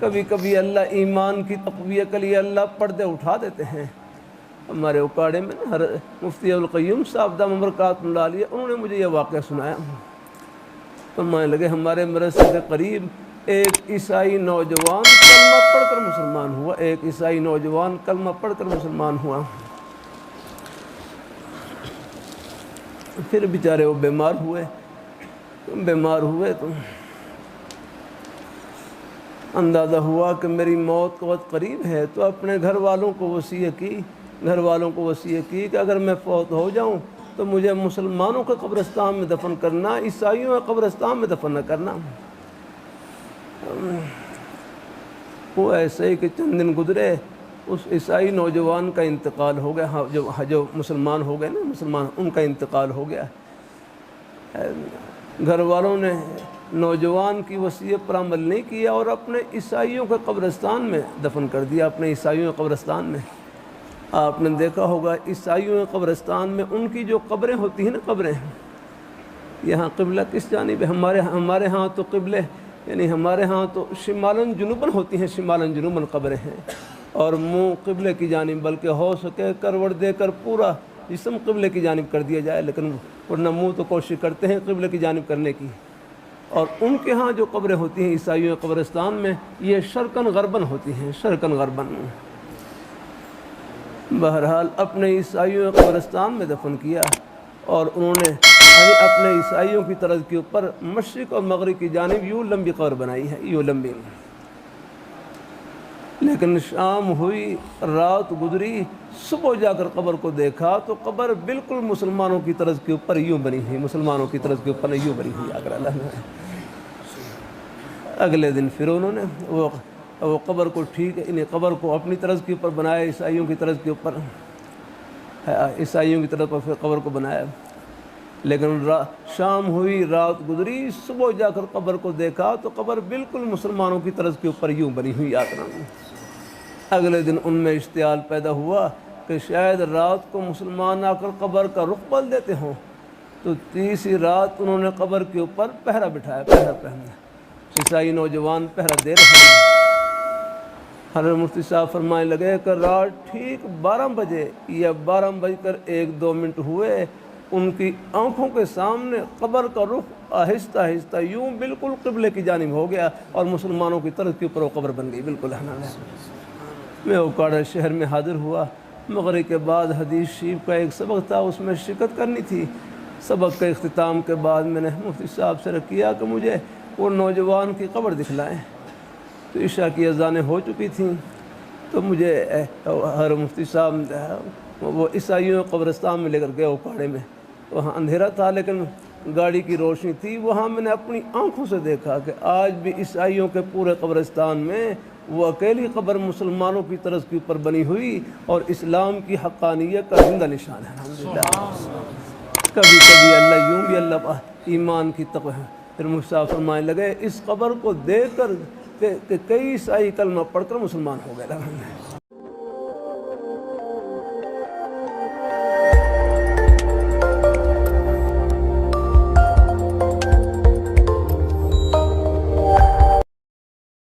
کبھی کبھی اللہ ایمان کی تقویت کے لیے اللہ پردے اٹھا دیتے ہیں۔ ہمارے اکاڑے میں مفتی القیوم صاحب دامت برکاتہ اللہ علیہ انہوں نے مجھے یہ واقعہ سنایا۔ فرمانے لگے ہمارے مدرسے کے قریب ایک عیسائی نوجوان کلمہ پڑھ کر مسلمان ہوا، ایک عیسائی نوجوان کلمہ پڑھ کر مسلمان ہوا۔ پھر بیچارے وہ بیمار ہوئے تو اندازہ ہوا کہ میری موت کا وقت قریب ہے، تو اپنے گھر والوں کو وصیت کی کہ اگر میں فوت ہو جاؤں تو مجھے مسلمانوں کے قبرستان میں دفن کرنا، عیسائیوں کے قبرستان میں دفن نہ کرنا۔ وہ ایسے ہی کہ چند دن گزرے، اس عیسائی نوجوان کا انتقال ہو گیا، جو مسلمان ہو گئے نا، مسلمان ان کا انتقال ہو گیا۔ گھر والوں نے نوجوان کی وصیت پر عمل نہیں کیا اور اپنے عیسائیوں کے قبرستان میں دفن کر دیا، اپنے عیسائیوں کے قبرستان میں۔ آپ نے دیکھا ہوگا عیسائیوں کے قبرستان میں ان کی جو قبریں ہوتی ہیں نا، قبریں، یہاں قبلہ کس جانب ہے؟ ہمارے ہاں تو قبلے یعنی ہمارے ہاں تو شمالاً جنوباً ہوتی ہیں، شمالاً جنوباً قبریں ہیں، اور منہ قبلے کی جانب، بلکہ ہو سکے کروٹ دے کر پورا جسم قبلے کی جانب کر دیا جائے، لیکن ورنہ منہ تو کوشش کرتے ہیں قبلے کی جانب کرنے کی۔ اور ان کے ہاں جو قبریں ہوتی ہیں عیسائیوں کے قبرستان میں، یہ شرقاً غرباً ہوتی ہیں، شرقاً غرباً۔ بہرحال اپنے عیسائیوں کے قبرستان میں دفن کیا، اور انہوں نے اپنے عیسائیوں کی طرز کے اوپر مشرق اور مغرب کی جانب یوں لمبی قبر بنائی ہے، یوں لمبی۔ لیکن شام ہوئی، رات گزری، صبح جا کر قبر کو دیکھا تو قبر بالکل مسلمانوں کی طرز کے اوپر یوں بنی ہوئی، مسلمانوں کی طرز کے اوپر یوں بنی ہوئی آگر اللہ نے۔ اگلے دن پھر انہوں نے وہ قبر کو قبر کو اپنی طرز کے اوپر بنایا، عیسائیوں کی طرز کے اوپر، عیسائیوں کی طرز پر پھر قبر کو بنایا۔ لیکن شام ہوئی، رات گزری، صبح جا کر قبر کو دیکھا تو قبر بالکل مسلمانوں کی طرز کے اوپر یوں بنی ہوئی آگر۔ اگلے دن ان میں اشتعال پیدا ہوا کہ شاید رات کو مسلمان آ کر قبر کا رخ بدل دیتے ہوں، تو تیسری رات انہوں نے قبر کے اوپر پہرا بٹھایا، عیسائی نوجوان پہرا دے رہے ہیں۔ حضرت مفتی صاحب فرمانے لگے کہ رات ٹھیک 12 بجے یا 12:01 ہوئے، ان کی آنکھوں کے سامنے قبر کا رخ آہستہ آہستہ یوں بالکل قبلے کی جانب ہو گیا، اور مسلمانوں کی طرز کے اوپر وہ قبر بن گئی بالکل۔ میں اوکاڑا شہر میں حاضر ہوا، مغرب کے بعد حدیث شریف کا ایک سبق تھا، اس میں شرکت کرنی تھی۔ سبق کے اختتام کے بعد میں نے مفتی صاحب سے کیا کہ مجھے وہ نوجوان کی قبر دکھلائیں، تو عشاء کی اذانیں ہو چکی تھیں، تو مجھے ہر مفتی صاحب وہ عیسائیوں قبرستان میں لے کر گئے اوکاڑے میں۔ وہاں اندھیرا تھا لیکن گاڑی کی روشنی تھی، وہاں میں نے اپنی آنکھوں سے دیکھا کہ آج بھی عیسائیوں کے پورے قبرستان میں وہ اکیلی قبر مسلمانوں کی طرز کے اوپر بنی ہوئی، اور اسلام کی حقانیت کا زندہ نشان ہے الحمدللہ۔ کبھی کبھی اللہ یوں بھی اللہ ایمان کی تقوی ہے۔ پھر مفتی صاحب فرمانے لگے اس قبر کو دیکھ کر کہ کئی عیسائی کلمہ پڑھ کر مسلمان ہو گئے۔